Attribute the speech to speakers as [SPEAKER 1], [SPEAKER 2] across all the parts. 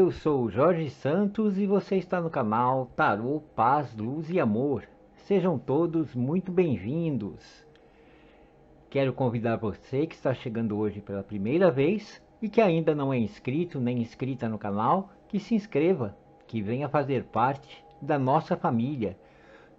[SPEAKER 1] Eu sou o Jorge Santos e você está no canal Tarô, Paz, Luz e Amor. Sejam todos muito bem-vindos. Quero convidar você que está chegando hoje pela primeira vez e que ainda não é inscrito nem inscrita no canal, que se inscreva, que venha fazer parte da nossa família.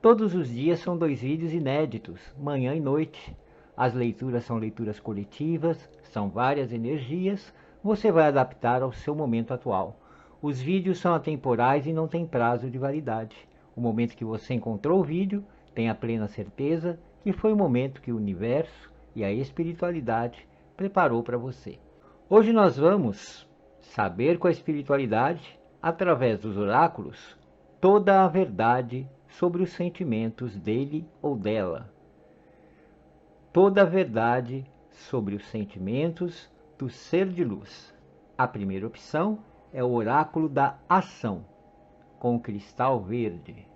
[SPEAKER 1] Todos os dias são 2 vídeos inéditos, manhã e noite. As leituras são leituras coletivas, são várias energias, você vai adaptar ao seu momento atual. Os vídeos são atemporais e não têm prazo de validade. O momento que você encontrou o vídeo, tenha plena certeza que foi o momento que o universo e a espiritualidade preparou para você. Hoje nós vamos saber com a espiritualidade, através dos oráculos, toda a verdade sobre os sentimentos dele ou dela. Toda a verdade sobre os sentimentos do ser de luz. A primeira opção é o oráculo da ação, com cristal verde.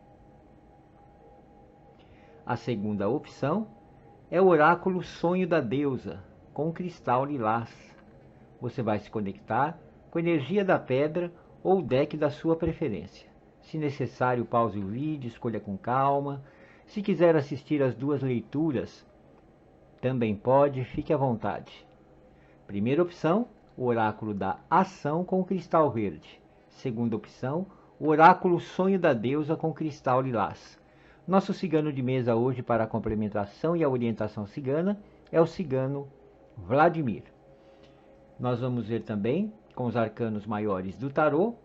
[SPEAKER 1] A segunda opção é o oráculo sonho da deusa, com cristal lilás. Você vai se conectar com a energia da pedra ou deck da sua preferência. Se necessário, pause o vídeo, escolha com calma. Se quiser assistir as duas leituras, também pode, fique à vontade. Primeira opção, o oráculo da ação com cristal verde. Segunda opção, o oráculo sonho da deusa com cristal lilás. Nosso cigano de mesa hoje para a complementação e a orientação cigana é o cigano Vladimir. Nós vamos ver também, com os arcanos maiores do tarô,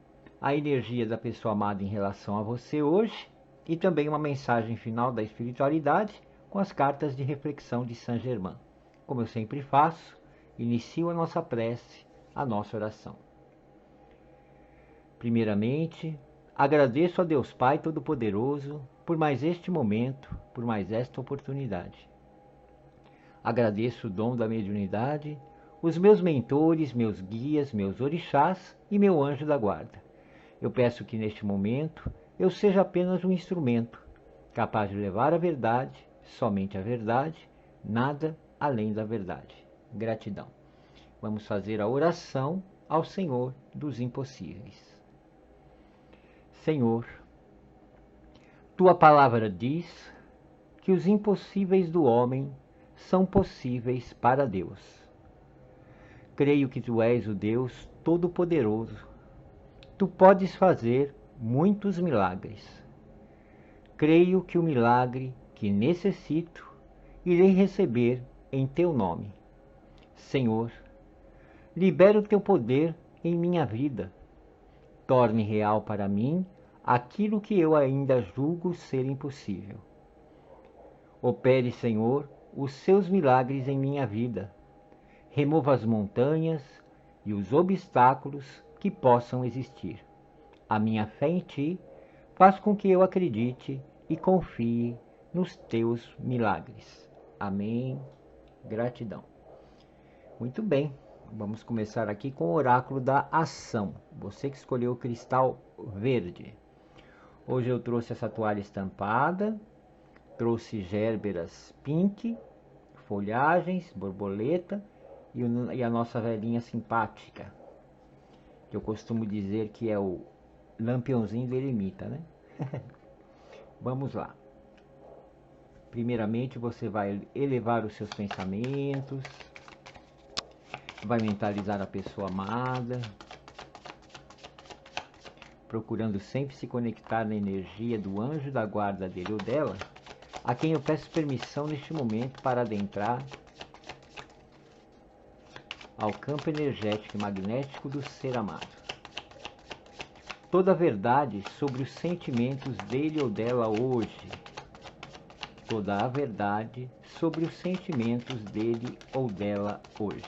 [SPEAKER 1] a energia da pessoa amada em relação a você hoje e também uma mensagem final da espiritualidade com as cartas de reflexão de Saint Germain. Como eu sempre faço, inicio a nossa prece, a nossa oração. Primeiramente, agradeço a Deus Pai Todo-Poderoso por mais este momento, por mais esta oportunidade. Agradeço o dom da mediunidade, os meus mentores, meus guias, meus orixás e meu anjo da guarda. Eu peço que neste momento eu seja apenas um instrumento, capaz de levar a verdade, somente a verdade, nada além da verdade. Gratidão. Vamos fazer a oração ao Senhor dos impossíveis. Senhor, tua palavra diz que os impossíveis do homem são possíveis para Deus. Creio que tu és o Deus Todo-Poderoso. Tu podes fazer muitos milagres. Creio que o milagre que necessito irei receber em teu nome. Senhor, libera o teu poder em minha vida. Torne real para mim aquilo que eu ainda julgo ser impossível. Opere, Senhor, os seus milagres em minha vida. Remova as montanhas e os obstáculos que possam existir. A minha fé em ti faz com que eu acredite e confie nos teus milagres. Amém. Gratidão. Muito bem, vamos começar aqui com o oráculo da ação. Você que escolheu o cristal verde. Hoje eu trouxe essa toalha estampada, trouxe gérberas pink, folhagens, borboleta e a nossa velhinha simpática, que eu costumo dizer que é o lampiãozinho do eremita, né? Vamos lá. Primeiramente você vai elevar os seus pensamentos, vai mentalizar a pessoa amada, procurando sempre se conectar na energia do anjo da guarda dele ou dela, a quem eu peço permissão neste momento para adentrar ao campo energético e magnético do ser amado. Toda a verdade sobre os sentimentos dele ou dela hoje. Toda a verdade sobre os sentimentos dele ou dela hoje.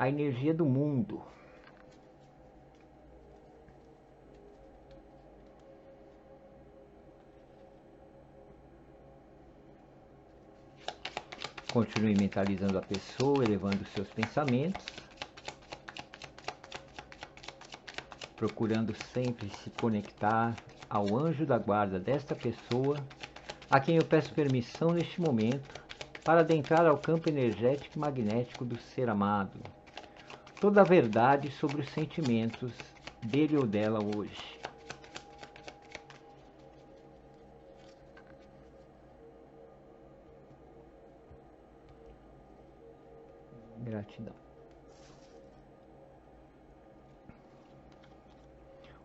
[SPEAKER 1] A energia do mundo. Continue mentalizando a pessoa, elevando os seus pensamentos, procurando sempre se conectar ao anjo da guarda desta pessoa, a quem eu peço permissão neste momento para adentrar ao campo energético e magnético do ser amado. Toda a verdade sobre os sentimentos dele ou dela hoje. Gratidão.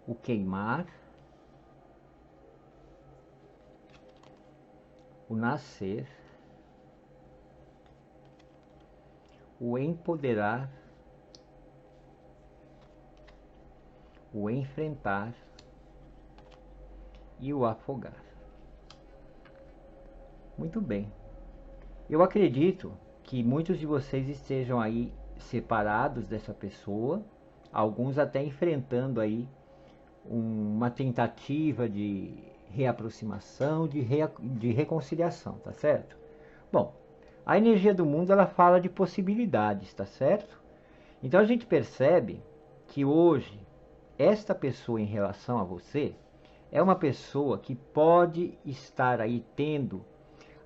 [SPEAKER 1] O queimar, o nascer, o empoderar, o enfrentar e o afogar. Muito bem. Eu acredito que muitos de vocês estejam aí separados dessa pessoa, alguns até enfrentando aí uma tentativa de reaproximação, de reconciliação, tá certo? Bom, a energia do mundo ela fala de possibilidades, tá certo? Então a gente percebe que hoje esta pessoa em relação a você é uma pessoa que pode estar aí tendo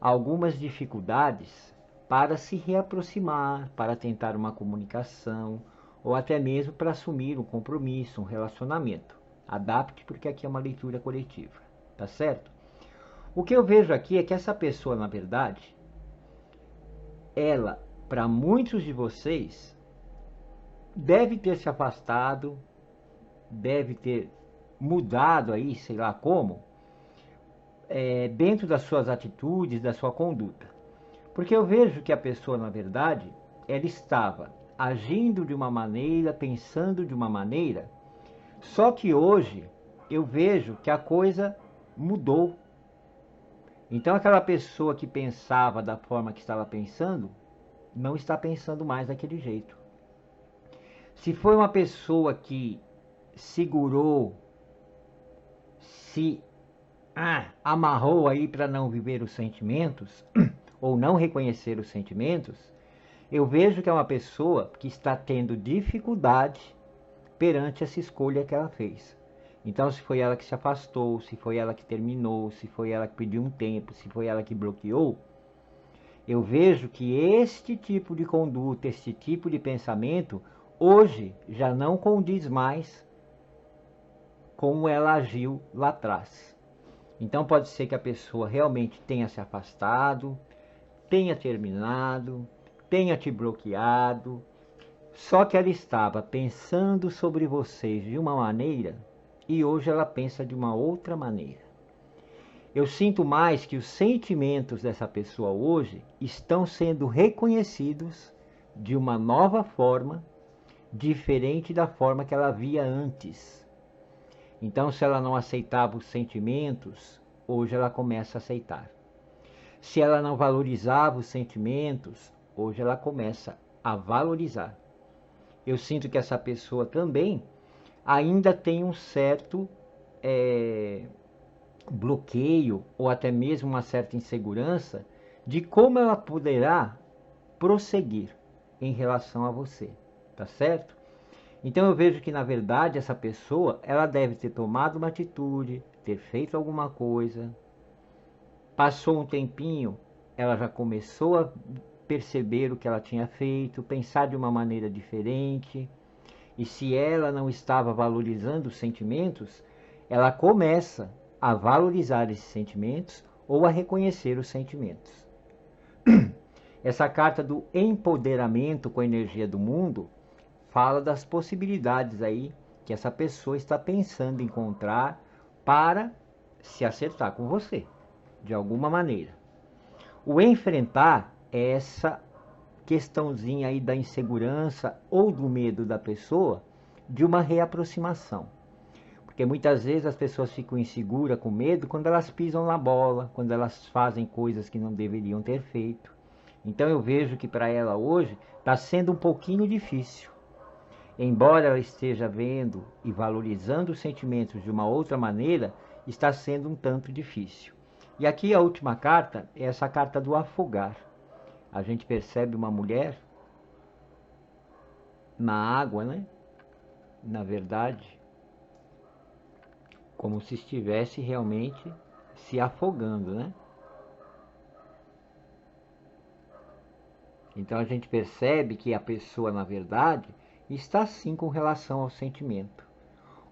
[SPEAKER 1] algumas dificuldades para se reaproximar, para tentar uma comunicação ou até mesmo para assumir um compromisso, um relacionamento. Adapte, porque aqui é uma leitura coletiva, tá certo? O que eu vejo aqui é que essa pessoa, na verdade, ela, para muitos de vocês, deve ter se afastado, deve ter mudado aí, sei lá como, dentro das suas atitudes, da sua conduta. Porque eu vejo que a pessoa, na verdade, ela estava agindo de uma maneira, pensando de uma maneira, só que hoje eu vejo que a coisa mudou. Então aquela pessoa que pensava da forma que estava pensando, não está pensando mais daquele jeito. Se foi uma pessoa que segurou, se amarrou aí para não viver os sentimentos, ou não reconhecer os sentimentos, eu vejo que é uma pessoa que está tendo dificuldade perante essa escolha que ela fez. Então, se foi ela que se afastou, se foi ela que terminou, se foi ela que pediu um tempo, se foi ela que bloqueou, eu vejo que este tipo de conduta, este tipo de pensamento, hoje já não condiz mais como ela agiu lá atrás. Então pode ser que a pessoa realmente tenha se afastado, tenha terminado, tenha te bloqueado, só que ela estava pensando sobre vocês de uma maneira e hoje ela pensa de uma outra maneira. Eu sinto mais que os sentimentos dessa pessoa hoje estão sendo reconhecidos de uma nova forma, diferente da forma que ela via antes. Então, se ela não aceitava os sentimentos, hoje ela começa a aceitar. Se ela não valorizava os sentimentos, hoje ela começa a valorizar. Eu sinto que essa pessoa também ainda tem um certo bloqueio ou até mesmo uma certa insegurança de como ela poderá prosseguir em relação a você, tá certo? Então eu vejo que na verdade essa pessoa, ela deve ter tomado uma atitude, ter feito alguma coisa, passou um tempinho, ela já começou a perceber o que ela tinha feito, pensar de uma maneira diferente, e se ela não estava valorizando os sentimentos, ela começa a valorizar esses sentimentos ou a reconhecer os sentimentos. Essa carta do empoderamento com a energia do mundo fala das possibilidades aí que essa pessoa está pensando em encontrar para se acertar com você, de alguma maneira. O enfrentar é essa questãozinha aí da insegurança ou do medo da pessoa de uma reaproximação. Porque muitas vezes as pessoas ficam inseguras, com medo, quando elas pisam na bola, quando elas fazem coisas que não deveriam ter feito. Então eu vejo que para ela hoje está sendo um pouquinho difícil. Embora ela esteja vendo e valorizando os sentimentos de uma outra maneira, está sendo um tanto difícil. E aqui a última carta é essa carta do afogar. A gente percebe uma mulher na água, né? Na verdade, como se estivesse realmente se afogando, né? Então a gente percebe que a pessoa, na verdade, está sim com relação ao sentimento.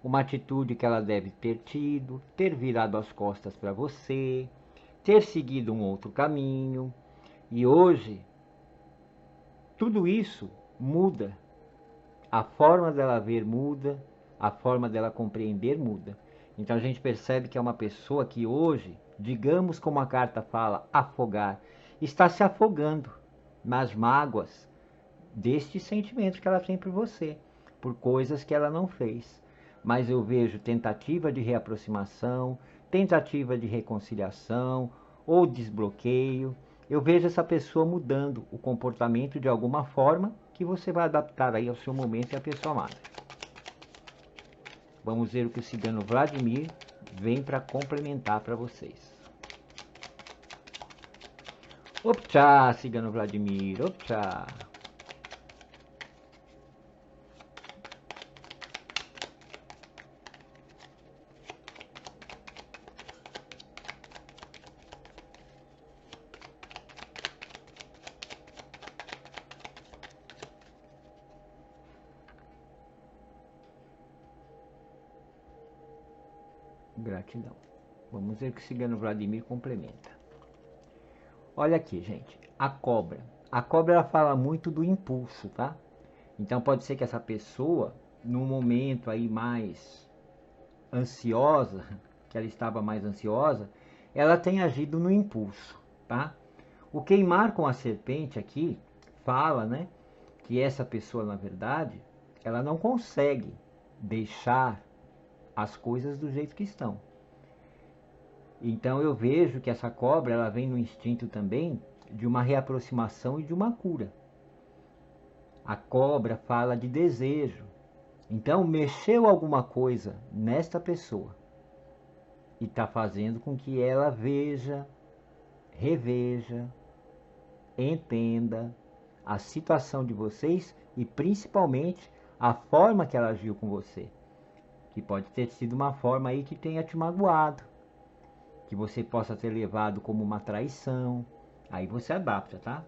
[SPEAKER 1] Uma atitude que ela deve ter tido, ter virado as costas para você, ter seguido um outro caminho. E hoje, tudo isso muda. A forma dela ver muda, a forma dela compreender muda. Então a gente percebe que é uma pessoa que hoje, digamos como a carta fala, afogar, está se afogando nas mágoas destes sentimentos que ela tem por você, por coisas que ela não fez. Mas eu vejo tentativa de reaproximação, tentativa de reconciliação ou desbloqueio. Eu vejo essa pessoa mudando o comportamento de alguma forma que você vai adaptar aí ao seu momento e à pessoa amada. Vamos ver o que o cigano Vladimir vem para complementar para vocês. Optcha, cigano Vladimir, optcha. Gratidão. Vamos ver o que o cigano Vladimir complementa. Olha aqui, gente. A cobra. A cobra ela fala muito do impulso, tá? Então pode ser que essa pessoa, num momento aí mais ansiosa, que ela estava mais ansiosa, ela tenha agido no impulso, tá? O queimar com a serpente aqui fala, né, que essa pessoa, na verdade, ela não consegue deixar as coisas do jeito que estão. Então eu vejo que essa cobra ela vem no instinto também de uma reaproximação e de uma cura. A cobra fala de desejo. Então mexeu alguma coisa nesta pessoa e está fazendo com que ela veja, reveja, entenda a situação de vocês e principalmente a forma que ela agiu com você. Que pode ter sido uma forma aí que tenha te magoado, que você possa ter levado como uma traição. Aí você adapta, tá?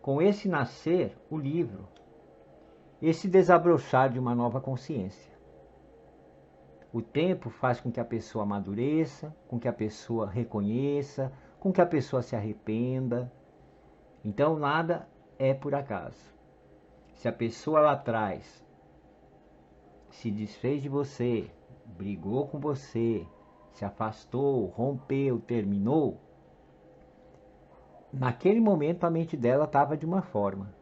[SPEAKER 1] Com esse nascer, o livro, esse desabrochar de uma nova consciência. O tempo faz com que a pessoa amadureça, com que a pessoa reconheça, com que a pessoa se arrependa. Então nada é por acaso. Se a pessoa lá atrás se desfez de você, brigou com você, se afastou, rompeu, terminou, naquele momento a mente dela estava de uma forma.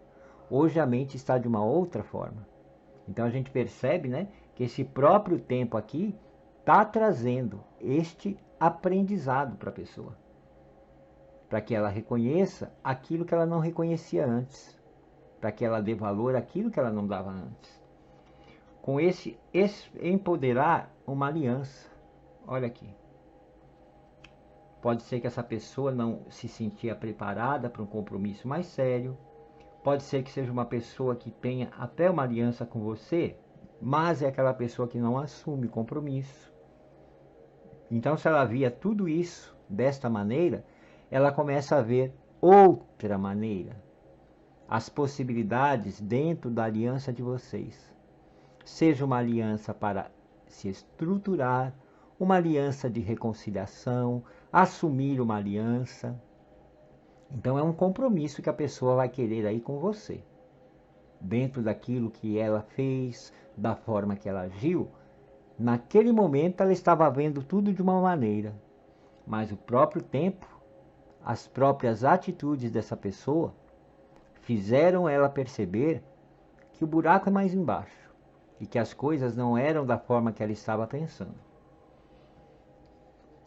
[SPEAKER 1] Hoje a mente está de uma outra forma. Então a gente percebe, né, que esse próprio tempo aqui está trazendo este aprendizado para a pessoa. Para que ela reconheça aquilo que ela não reconhecia antes. Para que ela dê valor àquilo que ela não dava antes. Com esse empoderar uma aliança. Olha aqui. Pode ser que essa pessoa não se sentia preparada para um compromisso mais sério. Pode ser que seja uma pessoa que tenha até uma aliança com você, mas é aquela pessoa que não assume compromisso. Então, se ela via tudo isso desta maneira, ela começa a ver outra maneira. As possibilidades dentro da aliança de vocês. Seja uma aliança para se estruturar, uma aliança de reconciliação, assumir uma aliança. Então é um compromisso que a pessoa vai querer aí com você. Dentro daquilo que ela fez, da forma que ela agiu, naquele momento ela estava vendo tudo de uma maneira. Mas o próprio tempo, as próprias atitudes dessa pessoa, fizeram ela perceber que o buraco é mais embaixo. E que as coisas não eram da forma que ela estava pensando.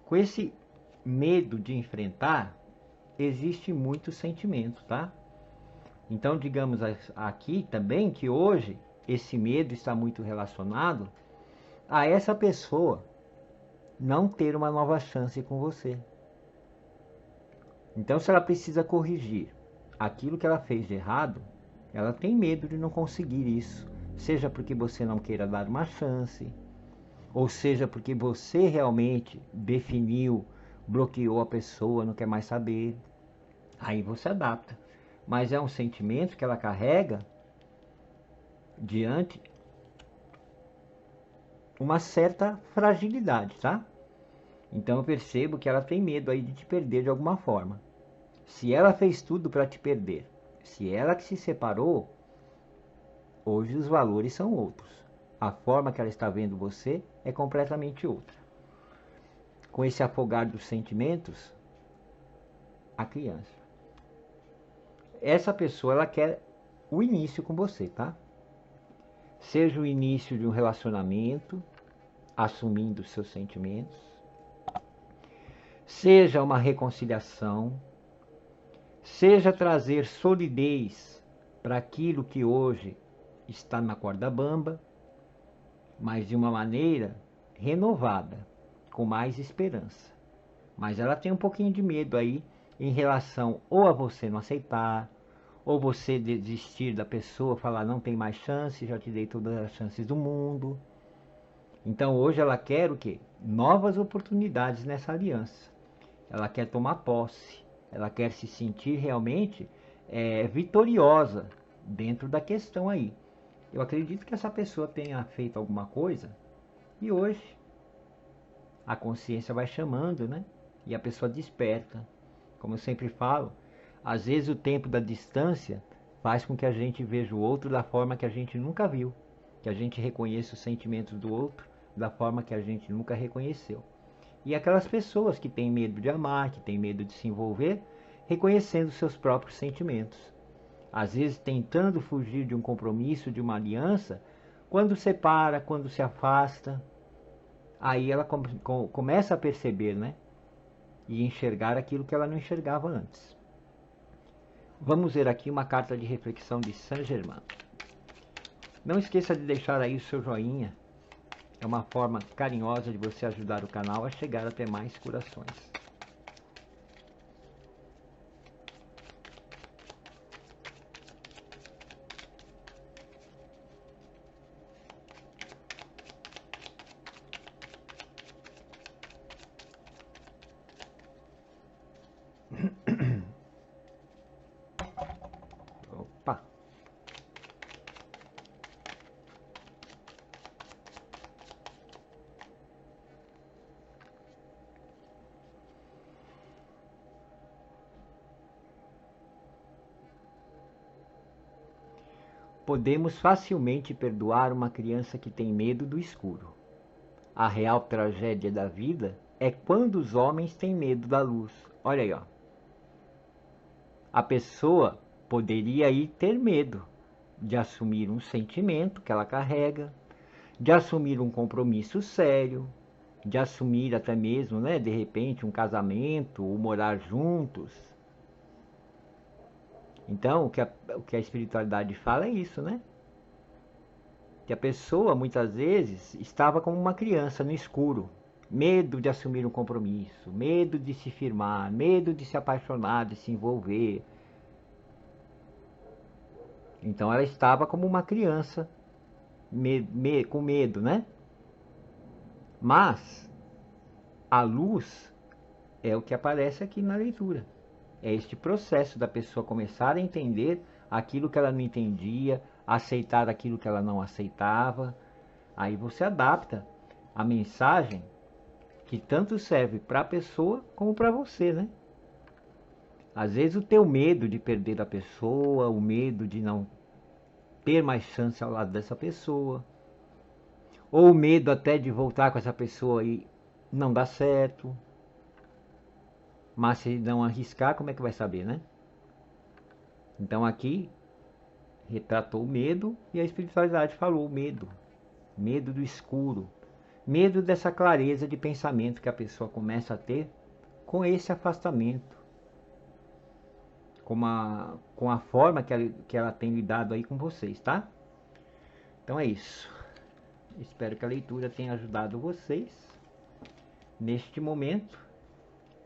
[SPEAKER 1] Com esse medo de enfrentar, existe muito sentimento, tá? Então, digamos aqui também que hoje esse medo está muito relacionado a essa pessoa não ter uma nova chance com você. Então, se ela precisa corrigir aquilo que ela fez de errado, ela tem medo de não conseguir isso. Seja porque você não queira dar uma chance, ou seja porque você realmente definiu, bloqueou a pessoa, não quer mais saber. Aí você adapta. Mas é um sentimento que ela carrega diante uma certa fragilidade, tá? Então eu percebo que ela tem medo aí de te perder de alguma forma. Se ela fez tudo para te perder, se ela que se separou, hoje os valores são outros. A forma que ela está vendo você é completamente outra. Com esse afogar dos sentimentos, a criança. Essa pessoa, ela quer o início com você, tá? Seja o início de um relacionamento, assumindo os seus sentimentos, seja uma reconciliação, seja trazer solidez para aquilo que hoje está na corda bamba, mas de uma maneira renovada, com mais esperança. Mas ela tem um pouquinho de medo aí em relação ou a você não aceitar, ou você desistir da pessoa, falar não tem mais chance, já te dei todas as chances do mundo. Então hoje ela quer o quê? Novas oportunidades nessa aliança. Ela quer tomar posse, ela quer se sentir realmente vitoriosa dentro da questão aí. Eu acredito que essa pessoa tenha feito alguma coisa e hoje a consciência vai chamando, né? E a pessoa desperta. Como eu sempre falo, às vezes o tempo da distância faz com que a gente veja o outro da forma que a gente nunca viu, que a gente reconheça os sentimentos do outro da forma que a gente nunca reconheceu. E aquelas pessoas que têm medo de amar, que têm medo de se envolver, reconhecendo seus próprios sentimentos. Às vezes tentando fugir de um compromisso, de uma aliança, quando separa, quando se afasta, aí ela começa a perceber, né? E enxergar aquilo que ela não enxergava antes. Vamos ver aqui uma carta de reflexão de Saint Germain. Não esqueça de deixar aí o seu joinha. É uma forma carinhosa de você ajudar o canal a chegar até mais corações. Opa! Podemos facilmente perdoar uma criança que tem medo do escuro. A real tragédia da vida é quando os homens têm medo da luz. Olha aí, ó. A pessoa poderia aí ter medo de assumir um sentimento que ela carrega, de assumir um compromisso sério, de assumir até mesmo, né, de repente, um casamento ou morar juntos. Então, o que a espiritualidade fala é isso, né? Que a pessoa, muitas vezes, estava como uma criança no escuro. Medo de assumir um compromisso, medo de se firmar, medo de se apaixonar, de se envolver. Então ela estava como uma criança, com medo, né? Mas a luz é o que aparece aqui na leitura. É este processo da pessoa começar a entender aquilo que ela não entendia, aceitar aquilo que ela não aceitava. Aí você adapta a mensagem que tanto serve para a pessoa como para você, né? Às vezes o teu medo de perder a pessoa, o medo de não ter mais chance ao lado dessa pessoa, ou o medo até de voltar com essa pessoa e não dar certo. Mas se não arriscar, como é que vai saber, né? Então aqui retratou o medo e a espiritualidade falou o medo. Medo do escuro. Medo dessa clareza de pensamento que a pessoa começa a ter com esse afastamento. Com a forma que ela tem lidado aí com vocês, tá? Então é isso. Espero que a leitura tenha ajudado vocês. Neste momento,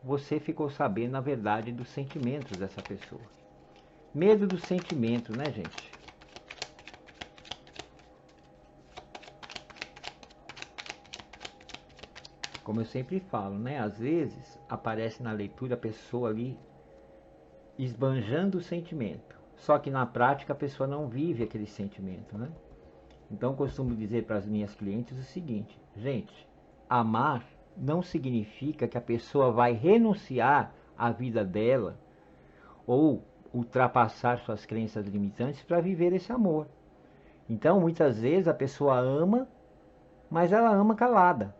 [SPEAKER 1] você ficou sabendo a verdade dos sentimentos dessa pessoa. Medo do sentimento, né, gente? Como eu sempre falo, né? Às vezes aparece na leitura a pessoa ali esbanjando o sentimento. Só que na prática a pessoa não vive aquele sentimento, né? Então eu costumo dizer para as minhas clientes o seguinte: gente, amar não significa que a pessoa vai renunciar à vida dela ou ultrapassar suas crenças limitantes para viver esse amor. Então, muitas vezes a pessoa ama, mas ela ama calada,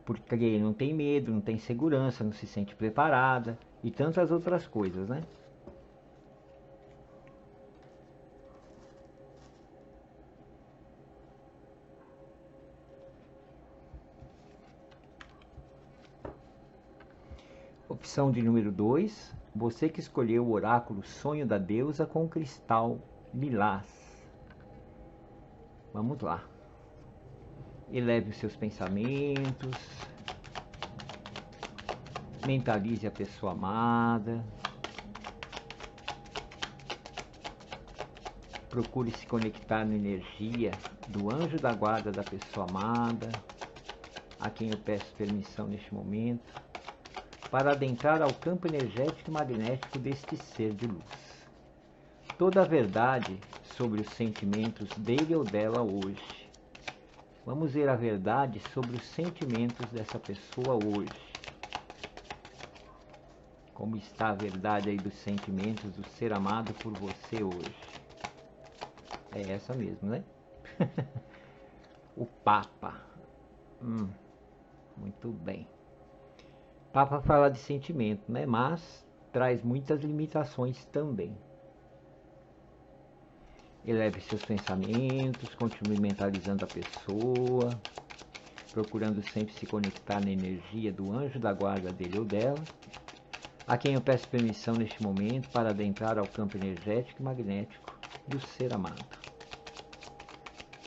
[SPEAKER 1] porque não tem medo, não tem segurança, não se sente preparada e tantas outras coisas, né? Opção de número 2, você que escolheu o oráculo Sonho da Deusa com cristal lilás. Vamos lá. Eleve os seus pensamentos, mentalize a pessoa amada, procure se conectar na energia do anjo da guarda da pessoa amada, a quem eu peço permissão neste momento, para adentrar ao campo energético e magnético deste ser de luz. Toda a verdade sobre os sentimentos dele ou dela hoje. Vamos ver a verdade sobre os sentimentos dessa pessoa hoje. Como está a verdade aí dos sentimentos do ser amado por você hoje? É essa mesmo, né? O Papa. Muito bem. Papa fala de sentimento, né? Mas traz muitas limitações também. Eleve seus pensamentos, continue mentalizando a pessoa, procurando sempre se conectar na energia do anjo da guarda dele ou dela, a quem eu peço permissão neste momento para adentrar ao campo energético e magnético do ser amado.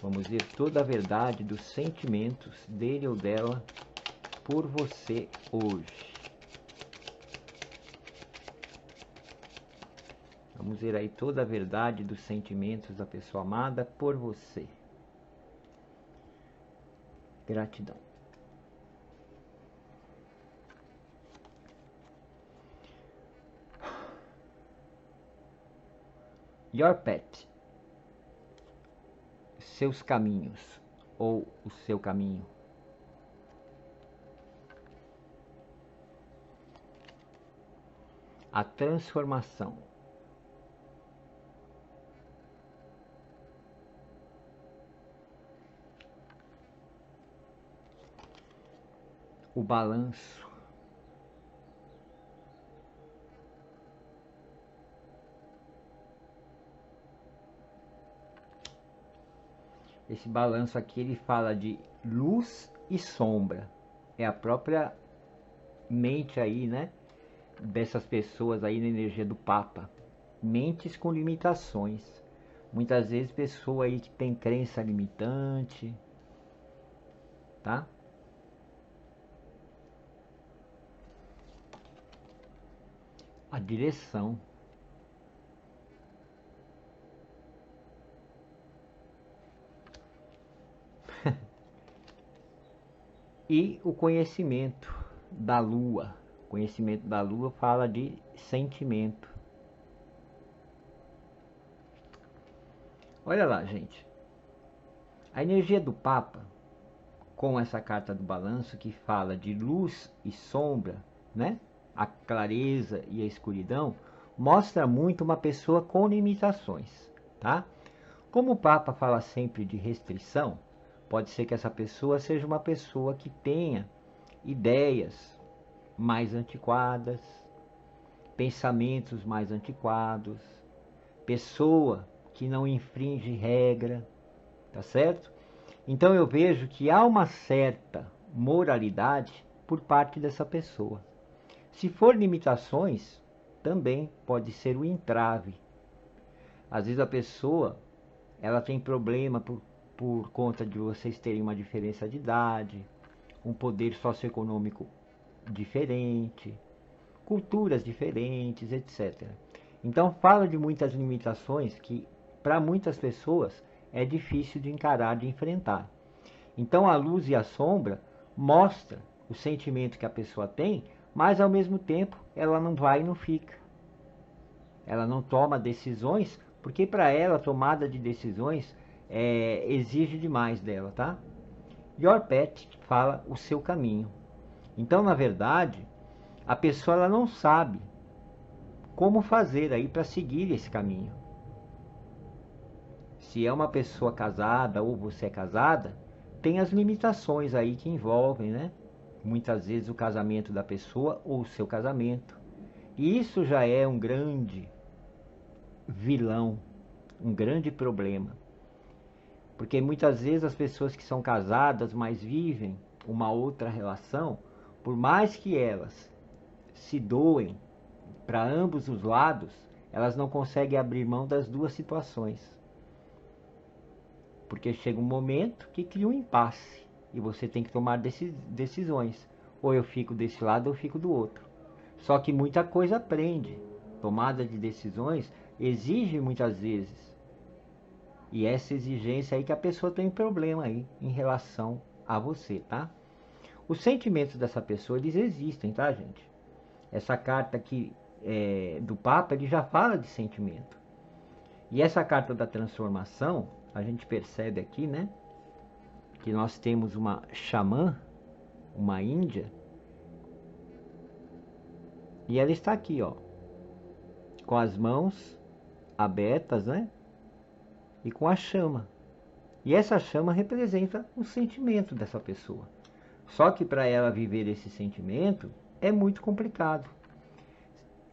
[SPEAKER 1] Vamos ver toda a verdade dos sentimentos dele ou dela por você hoje. Vamos ver aí toda a verdade dos sentimentos da pessoa amada por você. Gratidão. Your pet. Seus caminhos ou o seu caminho. A transformação. O balanço. Esse balanço aqui ele fala de luz e sombra. É a própria mente aí, né? Dessas pessoas aí na energia do Papa. Mentes com limitações. Muitas vezes pessoa aí que tem crença limitante, tá? A direção. E o conhecimento da Lua. O conhecimento da Lua fala de sentimento. Olha lá, gente. A energia do Papa, com essa carta do balanço que fala de luz e sombra, né? A clareza e a escuridão, mostra muito uma pessoa com limitações, tá? Como o Papa fala sempre de restrição, pode ser que essa pessoa seja uma pessoa que tenha ideias mais antiquadas, pensamentos mais antiquados, pessoa que não infringe regra, tá certo? Então eu vejo que há uma certa moralidade por parte dessa pessoa. Se for limitações, também pode ser o entrave. Às vezes a pessoa ela tem problema por conta de vocês terem uma diferença de idade, um poder socioeconômico diferente, culturas diferentes, etc. Então fala de muitas limitações que para muitas pessoas é difícil de encarar, de enfrentar. Então a luz e a sombra mostra o sentimento que a pessoa tem, mas ao mesmo tempo ela não vai e não fica. Ela não toma decisões, porque para ela a tomada de decisões exige demais dela, tá? Your Path fala o seu caminho. Então, na verdade, a pessoa ela não sabe como fazer aí para seguir esse caminho. Se é uma pessoa casada ou você é casada, tem as limitações aí que envolvem, né? Muitas vezes o casamento da pessoa ou o seu casamento. E isso já é um grande vilão, um grande problema. Porque muitas vezes as pessoas que são casadas, mas vivem uma outra relação, por mais que elas se doem para ambos os lados, elas não conseguem abrir mão das duas situações. Porque chega um momento que cria um impasse e você tem que tomar decisões. Ou eu fico desse lado ou eu fico do outro. Só que muita coisa prende. Tomada de decisões exige muitas vezes. E essa exigência aí que a pessoa tem problema aí em relação a você, tá? Os sentimentos dessa pessoa, eles existem, tá, gente? Essa carta aqui do Papa, ele já fala de sentimento. E essa carta da transformação, a gente percebe aqui, né? Que nós temos uma xamã, uma índia. E ela está aqui, ó. Com as mãos abertas, né? E com a chama. E essa chama representa o sentimento dessa pessoa. Só que para ela viver esse sentimento é muito complicado.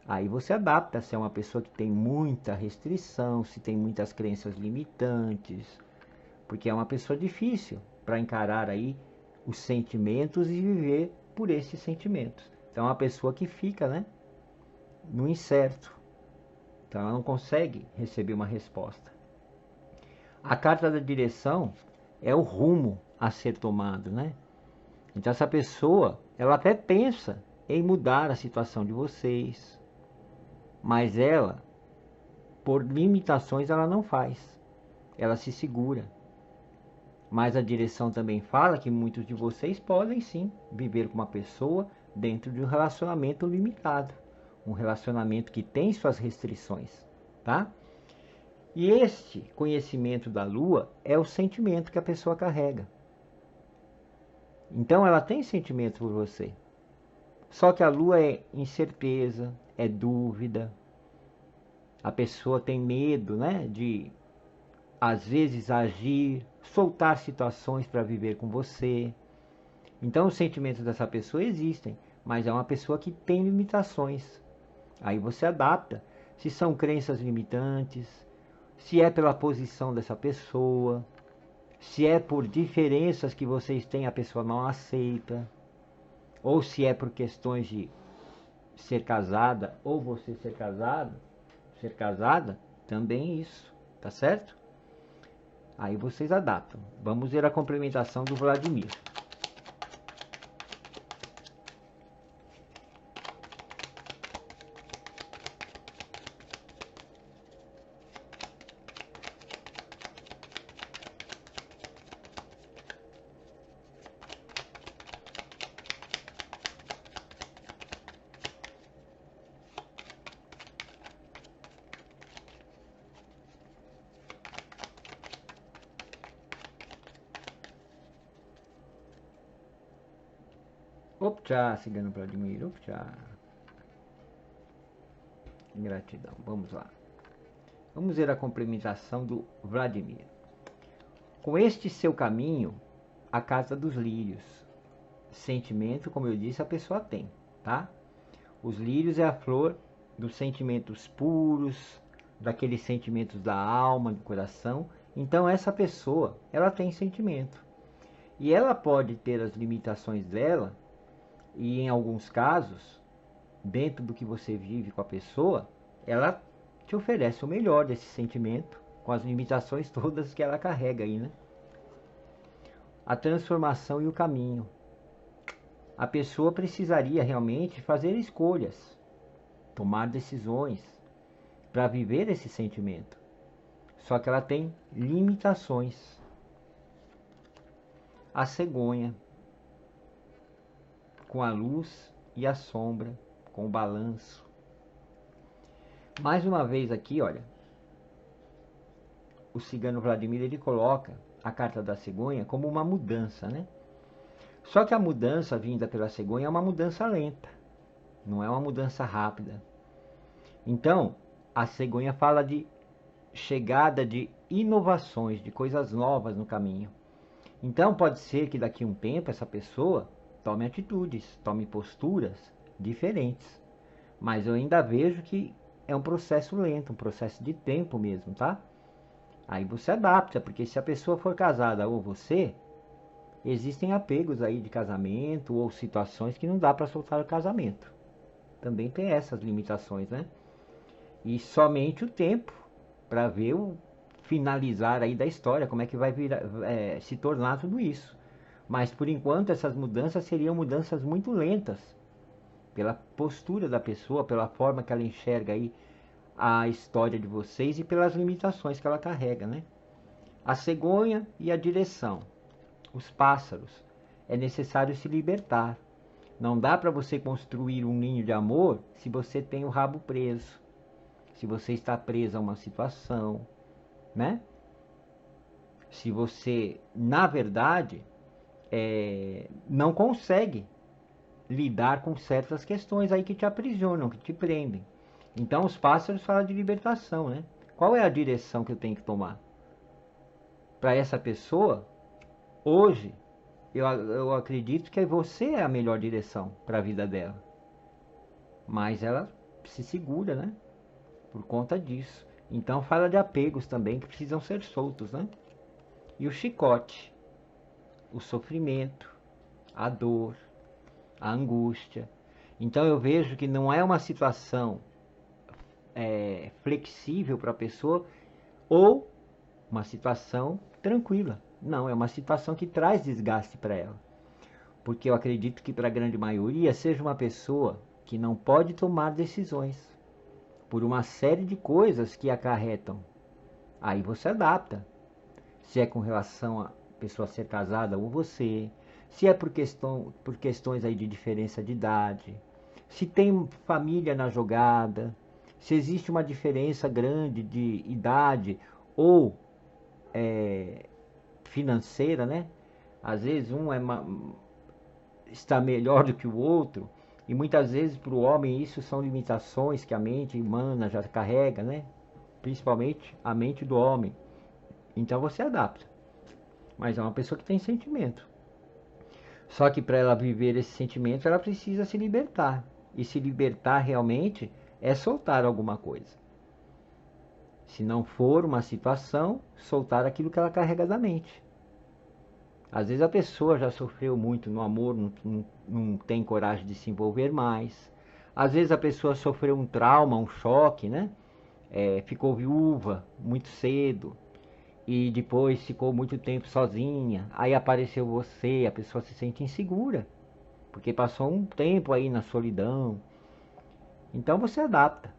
[SPEAKER 1] Aí você adapta se é uma pessoa que tem muita restrição, se tem muitas crenças limitantes, porque é uma pessoa difícil para encarar aí os sentimentos e viver por esses sentimentos. Então é uma pessoa que fica, né, no incerto. Então ela não consegue receber uma resposta. A carta da direção é o rumo a ser tomado, né? Então essa pessoa, ela até pensa em mudar a situação de vocês, mas ela, por limitações, ela não faz. Ela se segura. Mas a direção também fala que muitos de vocês podem sim viver com uma pessoa dentro de um relacionamento limitado. Um relacionamento que tem suas restrições, tá? E este conhecimento da Lua é o sentimento que a pessoa carrega. Então ela tem sentimento por você. Só que a Lua é incerteza, é dúvida. A pessoa tem medo, né, de às vezes agir, soltar situações para viver com você. Então os sentimentos dessa pessoa existem, mas é uma pessoa que tem limitações. Aí você adapta. Se são crenças limitantes, se é pela posição dessa pessoa, se é por diferenças que vocês têm, a pessoa não aceita, ou se é por questões de ser casada ou você ser casado, ser casada, também isso, tá certo? Aí vocês adaptam. Vamos ver a complementação do Vladimir. Optcha, cigano Vladimir, optcha. Gratidão, vamos lá. Vamos ver a complementação do Vladimir. Com este seu caminho, a casa dos lírios. Sentimento, como eu disse, a pessoa tem, tá? Os lírios é a flor dos sentimentos puros, daqueles sentimentos da alma, do coração. Então essa pessoa, ela tem sentimento. E ela pode ter as limitações dela, e em alguns casos, dentro do que você vive com a pessoa, ela te oferece o melhor desse sentimento, com as limitações todas que ela carrega aí, né? A transformação e o caminho. A pessoa precisaria realmente fazer escolhas, tomar decisões. para viver esse sentimento. Só que ela tem limitações. A cegonha, com a luz e a sombra, com o balanço. Mais uma vez aqui, olha, o cigano Vladimir, ele coloca a carta da cegonha como uma mudança, né? Só que a mudança vinda pela cegonha é uma mudança lenta, não é uma mudança rápida. Então, a cegonha fala de chegada de inovações, de coisas novas no caminho. Então, pode ser que daqui a um tempo essa pessoa tome atitudes, tome posturas diferentes. Mas eu ainda vejo que é um processo lento, um processo de tempo mesmo, tá? Aí você adapta, porque se a pessoa for casada ou você, existem apegos aí de casamento ou situações que não dá para soltar o casamento. Também tem essas limitações, né? E somente o tempo para ver o finalizar aí da história, como é que vai virar, se tornar tudo isso. Mas por enquanto essas mudanças seriam mudanças muito lentas, pela postura da pessoa, pela forma que ela enxerga aí a história de vocês e pelas limitações que ela carrega, né? A cegonha e a direção. Os pássaros. É necessário se libertar. Não dá para você construir um ninho de amor se você tem o rabo preso. Se você está preso a uma situação, né? Se você, na verdade, não consegue lidar com certas questões aí que te aprisionam, que te prendem. Então os pássaros falam de libertação, né? Qual é a direção que eu tenho que tomar? Para essa pessoa, hoje, eu acredito que você é a melhor direção para a vida dela. Mas ela se segura, né? Por conta disso. Então fala de apegos também que precisam ser soltos, né? E o chicote, o sofrimento, a dor, a angústia. Então eu vejo que não é uma situação flexível para a pessoa ou uma situação tranquila. Não, é uma situação que traz desgaste para ela. Porque eu acredito que para a grande maioria seja uma pessoa que não pode tomar decisões por uma série de coisas que acarretam. Aí você adapta. Se é com relação a pessoa ser casada ou você, se é por questões aí de diferença de idade, se tem família na jogada, se existe uma diferença grande de idade ou financeira, né? Às vezes está melhor do que o outro, e muitas vezes para o homem isso são limitações que a mente humana já carrega, né? Principalmente a mente do homem. Então você adapta. Mas é uma pessoa que tem sentimento. Só que para ela viver esse sentimento, ela precisa se libertar. E se libertar realmente é soltar alguma coisa. Se não for uma situação, soltar aquilo que ela carrega da mente. Às vezes a pessoa já sofreu muito no amor, não tem coragem de se envolver mais. Às vezes a pessoa sofreu um trauma, um choque, né? Ficou viúva muito cedo e depois ficou muito tempo sozinha. Aí apareceu você, a pessoa se sente insegura, porque passou um tempo aí na solidão. Então você adapta.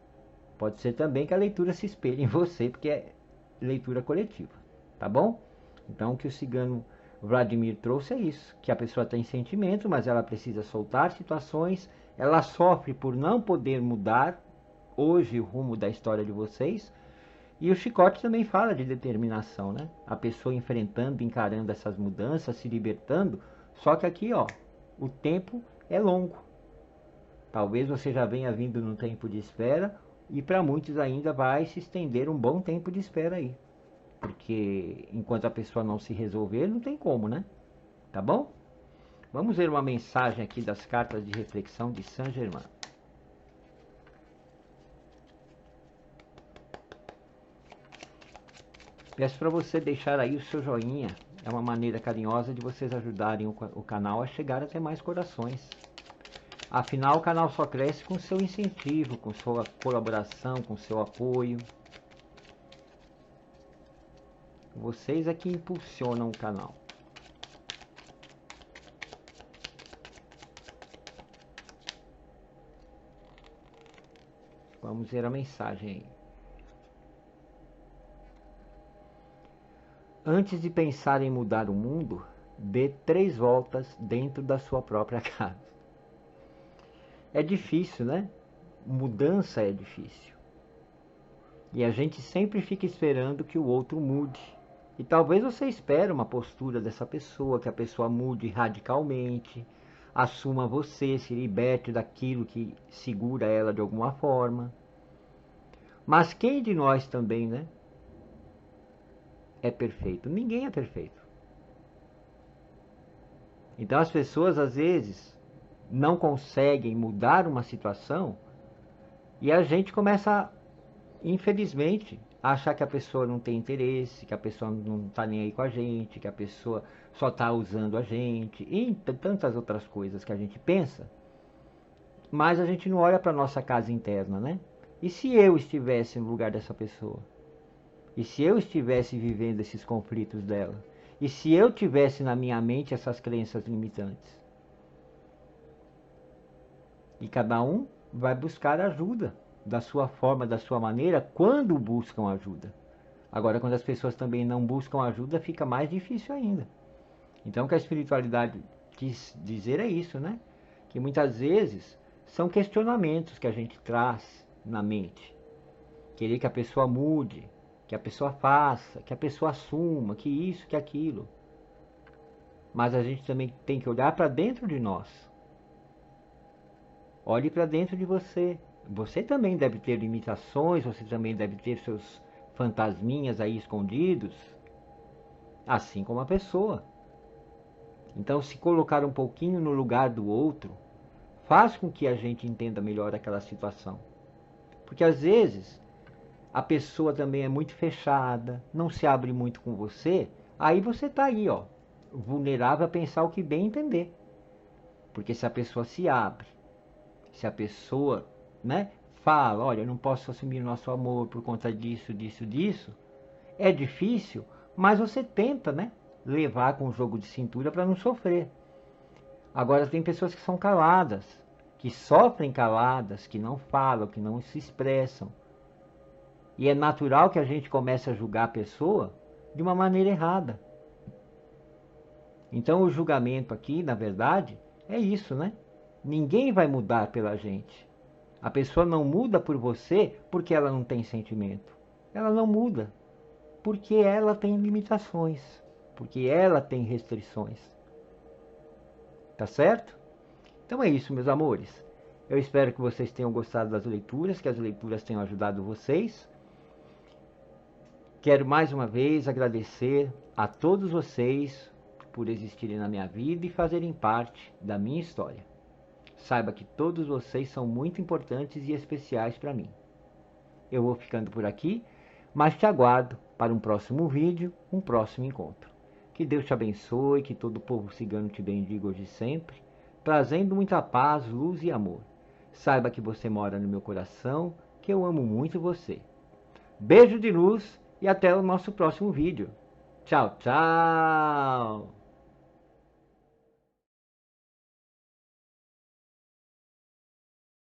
[SPEAKER 1] Pode ser também que a leitura se espelhe em você, porque é leitura coletiva, tá bom? Então o que o cigano Vladimir trouxe é isso, que a pessoa tem sentimento, mas ela precisa soltar situações, ela sofre por não poder mudar hoje o rumo da história de vocês. E o chicote também fala de determinação, né? A pessoa enfrentando, encarando essas mudanças, se libertando. Só que aqui, ó, o tempo é longo. Talvez você já venha vindo num tempo de espera e para muitos ainda vai se estender um bom tempo de espera aí. Porque enquanto a pessoa não se resolver, não tem como, né? Tá bom? Vamos ver uma mensagem aqui das cartas de reflexão de Saint Germain. Peço para você deixar aí o seu joinha. É uma maneira carinhosa de vocês ajudarem o canal a chegar até mais corações. Afinal, o canal só cresce com seu incentivo, com sua colaboração, com seu apoio. Vocês é que impulsionam o canal. Vamos ver a mensagem aí. antes de pensar em mudar o mundo, dê 3 voltas dentro da sua própria casa. É difícil, né? Mudança é difícil. E a gente sempre fica esperando que o outro mude. E talvez você espere uma postura dessa pessoa, que a pessoa mude radicalmente, assuma você, se liberte daquilo que segura ela de alguma forma. Mas quem de nós também, né, é perfeito? Ninguém é perfeito. Então as pessoas às vezes não conseguem mudar uma situação e a gente começa, infelizmente, a achar que a pessoa não tem interesse, que a pessoa não está nem aí com a gente, que a pessoa só está usando a gente, e tantas outras coisas que a gente pensa, mas a gente não olha para a nossa casa interna, né? E se eu estivesse no lugar dessa pessoa? E se eu estivesse vivendo esses conflitos dela? E se eu tivesse na minha mente essas crenças limitantes? E cada um vai buscar ajuda da sua forma, da sua maneira, quando buscam ajuda. Agora, quando as pessoas também não buscam ajuda, fica mais difícil ainda. Então, o que a espiritualidade quis dizer é isso, né? Que muitas vezes são questionamentos que a gente traz na mente. Querer que a pessoa mude, que a pessoa faça, que a pessoa assuma, que isso, que aquilo. Mas a gente também tem que olhar para dentro de nós. Olhe para dentro de você. Você também deve ter limitações, você também deve ter seus fantasminhas aí escondidos, assim como a pessoa. Então, se colocar um pouquinho no lugar do outro, faz com que a gente entenda melhor aquela situação. Porque às vezes a pessoa também é muito fechada, não se abre muito com você, aí você está aí, ó, vulnerável a pensar o que bem entender. Porque se a pessoa se abre, se a pessoa, né, fala, olha, eu não posso assumir o nosso amor por conta disso, disso, disso, é difícil, mas você tenta, né, levar com o jogo de cintura para não sofrer. Agora tem pessoas que são caladas, que sofrem caladas, que não falam, que não se expressam. E é natural que a gente comece a julgar a pessoa de uma maneira errada. Então o julgamento aqui, na verdade, é isso, né? Ninguém vai mudar pela gente. A pessoa não muda por você porque ela não tem sentimento. Ela não muda porque ela tem limitações, porque ela tem restrições. Tá certo? Então é isso, meus amores. Eu espero que vocês tenham gostado das leituras, que as leituras tenham ajudado vocês. Quero mais uma vez agradecer a todos vocês por existirem na minha vida e fazerem parte da minha história. Saiba que todos vocês são muito importantes e especiais para mim. Eu vou ficando por aqui, mas te aguardo para um próximo vídeo, um próximo encontro. Que Deus te abençoe, que todo o povo cigano te bendiga hoje e sempre, trazendo muita paz, luz e amor. Saiba que você mora no meu coração, que eu amo muito você. Beijo de luz e até o nosso próximo vídeo. Tchau, tchau!